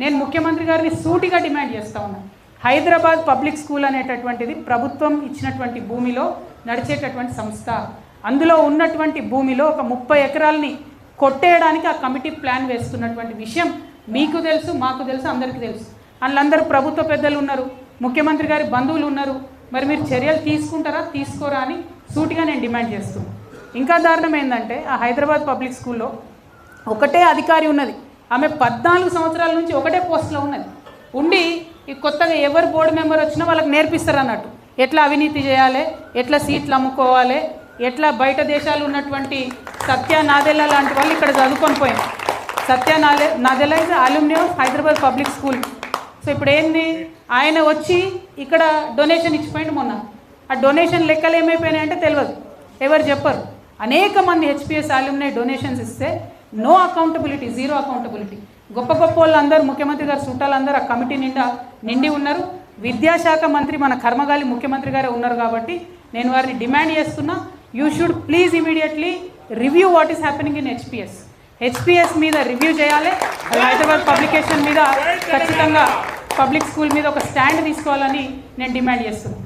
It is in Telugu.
నేను ముఖ్యమంత్రి గారిని సూటిగా డిమాండ్ చేస్తా ఉన్నా. హైదరాబాద్ పబ్లిక్ స్కూల్ అనేటటువంటిది ప్రభుత్వం ఇచ్చినటువంటి భూమిలో నడిచేటటువంటి సంస్థ. అందులో ఉన్నటువంటి భూమిలో ఒక 30 ఎకరాలని కొట్టేయడానికి ఆ కమిటీ ప్లాన్ వేస్తున్నటువంటి విషయం మీకు తెలుసు, మాకు తెలుసు, అందరికీ తెలుసు. వాళ్ళందరూ ప్రభుత్వ పెద్దలు ఉన్నారు, ముఖ్యమంత్రి గారి బంధువులు ఉన్నారు. మరి మీరు చర్యలు తీసుకుంటారా తీసుకోరా అని సూటిగా నేను డిమాండ్ చేస్తున్నాను. ఇంకా దారుణం ఏంటంటే ఆ హైదరాబాద్ పబ్లిక్ స్కూల్లో ఒకటే అధికారి ఉన్నది. ఆమె 14 సంవత్సరాల నుంచి ఒకటే పోస్ట్లో ఉన్నది. ఉండి ఈ కొత్తగా ఎవరు బోర్డు మెంబర్ వచ్చినా వాళ్ళకి నేర్పిస్తారు అన్నట్టు, ఎట్లా అవినీతి చేయాలి, ఎట్లా సీట్లు అమ్ముకోవాలి, ఎట్లా బయట దేశాలు ఉన్నటువంటి సత్య నాదెల్లా లాంటి వాళ్ళు ఇక్కడ చదువుకొని పోయారు. Satya Nadella is alumni of Hyderabad public school. So ఇప్పుడు ఏంది, ఆయన వచ్చి ఇక్కడ డొనేషన్ ఇచ్చిపోయింది మొన్న. ఆ డొనేషన్ లెక్కలు ఏమైపోయినాయంటే తెలియదు, ఎవరు చెప్పరు. అనేక మంది హెచ్పిఎస్ అల్యూమినీ డొనేషన్స్ ఇస్తే నో అకౌంటబిలిటీ, జీరో అకౌంటబిలిటీ. గొప్ప గొప్ప వాళ్ళందరూ, ముఖ్యమంత్రి గారు చుట్టాలందరూ ఆ కమిటీ నిండి ఉన్నారు. విద్యాశాఖ మంత్రి మన కర్మగాలి ముఖ్యమంత్రి గారే ఉన్నారు. కాబట్టి నేను వారిని డిమాండ్ చేస్తున్నా, you should please immediately review what is happening in HPS మీద రివ్యూ చేయాలి. హైదరాబాద్ పబ్లికేషన్ మీద ఖచ్చితంగా పబ్లిక్ స్కూల్ మీద ఒక స్టాండ్ తీసుకోవాలని నేను డిమాండ్ చేస్తున్నాను.